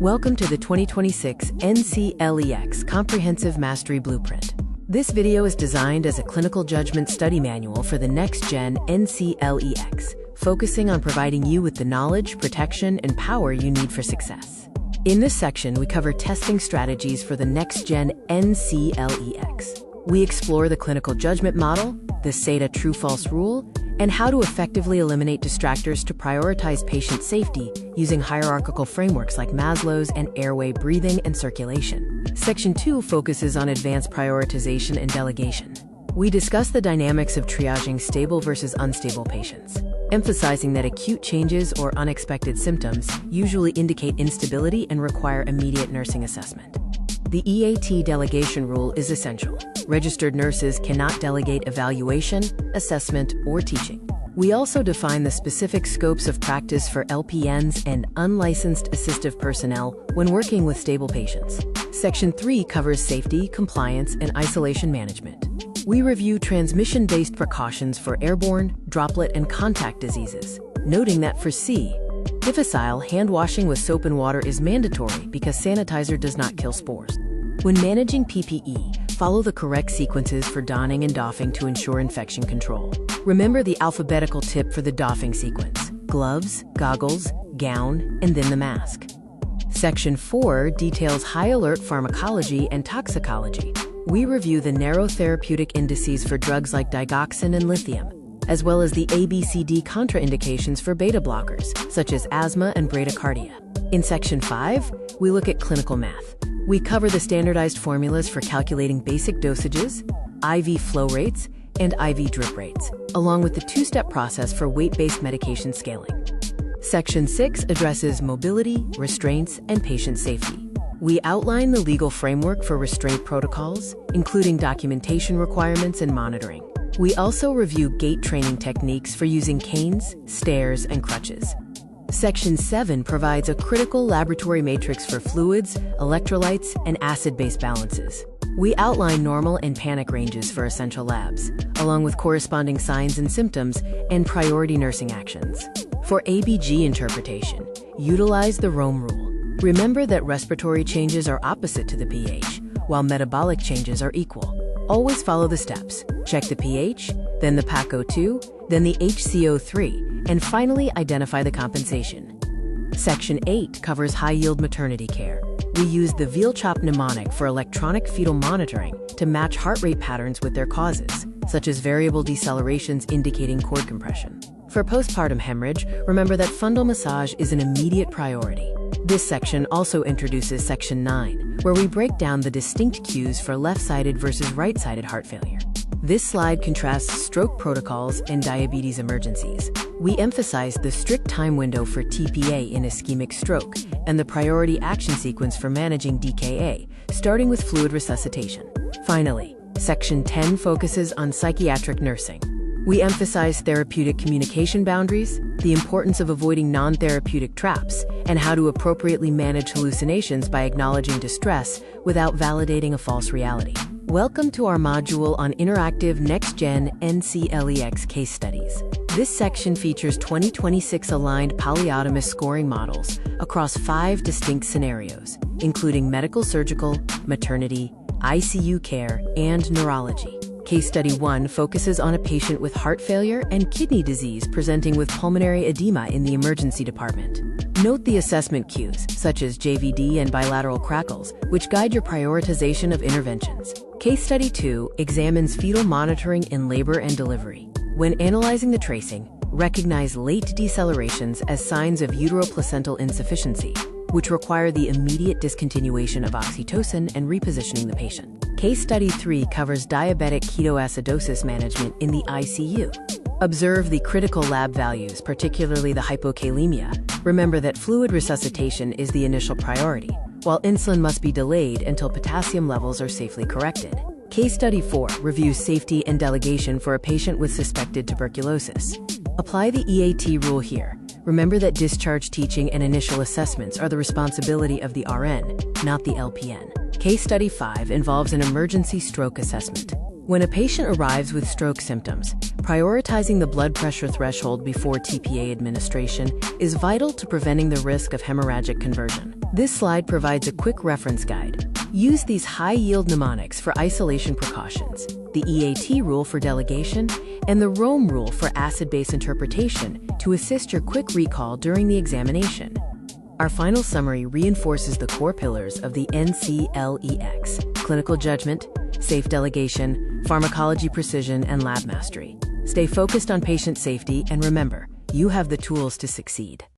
Welcome to the 2026 NCLEX Comprehensive Mastery Blueprint. This video is designed as a clinical judgment study manual for the Next-Gen NCLEX, focusing on providing you with the knowledge, protection, and power you need for success. In this section, we cover testing strategies for the Next-Gen NCLEX. We explore the clinical judgment model, the SATA true-false rule, and how to effectively eliminate distractors to prioritize patient safety using hierarchical frameworks like Maslow's and airway breathing and circulation. Section 2 focuses on advanced prioritization and delegation. We discuss the dynamics of triaging stable versus unstable patients, emphasizing that acute changes or unexpected symptoms usually indicate instability and require immediate nursing assessment. The E.A.T delegation rule is essential. Registered nurses cannot delegate evaluation, assessment, or teaching. We also define the specific scopes of practice for LPNs and unlicensed assistive personnel when working with stable patients. Section 3 covers safety, compliance, and isolation management. We review transmission-based precautions for airborne, droplet, and contact diseases, noting that for difficile, hand washing with soap and water is mandatory because sanitizer does not kill spores. When managing PPE, follow the correct sequences for donning and doffing to ensure infection control. Remember the alphabetical tip for the doffing sequence: gloves, goggles, gown, and then the mask. Section 4 details high-alert pharmacology and toxicology. We review the narrow therapeutic indices for drugs like digoxin and lithium, as well as the ABCD contraindications for beta blockers, such as asthma and bradycardia. In Section 5, we look at clinical math. We cover the standardized formulas for calculating basic dosages, IV flow rates, and IV drip rates, along with the two-step process for weight-based medication scaling. Section 6 addresses mobility, restraints, and patient safety. We outline the legal framework for restraint protocols, including documentation requirements and monitoring. We also review gait training techniques for using canes, stairs, and crutches. Section 7 provides a critical laboratory matrix for fluids, electrolytes, and acid-base balances. We outline normal and panic ranges for essential labs, along with corresponding signs and symptoms and priority nursing actions. For ABG interpretation, utilize the Rome rule. Remember that respiratory changes are opposite to the pH, while metabolic changes are equal. Always follow the steps. Check the pH, then the PaCO2, then the HCO3, and finally identify the compensation. Section 8 covers high-yield maternity care. We use the Veal-Chop mnemonic for electronic fetal monitoring to match heart rate patterns with their causes, such as variable decelerations indicating cord compression. For postpartum hemorrhage, remember that fundal massage is an immediate priority. This section also introduces Section 9, where we break down the distinct cues for left-sided versus right-sided heart failure. This slide contrasts stroke protocols and diabetes emergencies. We emphasize the strict time window for TPA in ischemic stroke and the priority action sequence for managing DKA, starting with fluid resuscitation. Finally, Section 10 focuses on psychiatric nursing. We emphasize therapeutic communication boundaries, the importance of avoiding non-therapeutic traps, and how to appropriately manage hallucinations by acknowledging distress without validating a false reality. Welcome to our module on interactive Next-Gen NCLEX case studies. This section features 2026 aligned polyautomous scoring models across 5 distinct scenarios, including medical, surgical, maternity, ICU care, and neurology. Case Study 1 focuses on a patient with heart failure and kidney disease presenting with pulmonary edema in the emergency department. Note the assessment cues, such as JVD and bilateral crackles, which guide your prioritization of interventions. Case Study 2 examines fetal monitoring in labor and delivery. When analyzing the tracing, recognize late decelerations as signs of uteroplacental insufficiency, which require the immediate discontinuation of oxytocin and repositioning the patient. Case Study 3 covers diabetic ketoacidosis management in the ICU. Observe the critical lab values, particularly the hypokalemia. Remember that fluid resuscitation is the initial priority, while insulin must be delayed until potassium levels are safely corrected. Case Study 4 reviews safety and delegation for a patient with suspected tuberculosis. Apply the E.A.T rule here. Remember that discharge teaching and initial assessments are the responsibility of the RN, not the LPN. Case Study 5 involves an emergency stroke assessment. When a patient arrives with stroke symptoms, prioritizing the blood pressure threshold before TPA administration is vital to preventing the risk of hemorrhagic conversion. This slide provides a quick reference guide. Use these high-yield mnemonics for isolation precautions, the E.A.T rule for delegation, and the Rome rule for acid-base interpretation to assist your quick recall during the examination. Our final summary reinforces the core pillars of the NCLEX: clinical judgment, safe delegation, pharmacology precision, and lab mastery. Stay focused on patient safety, and remember, you have the tools to succeed.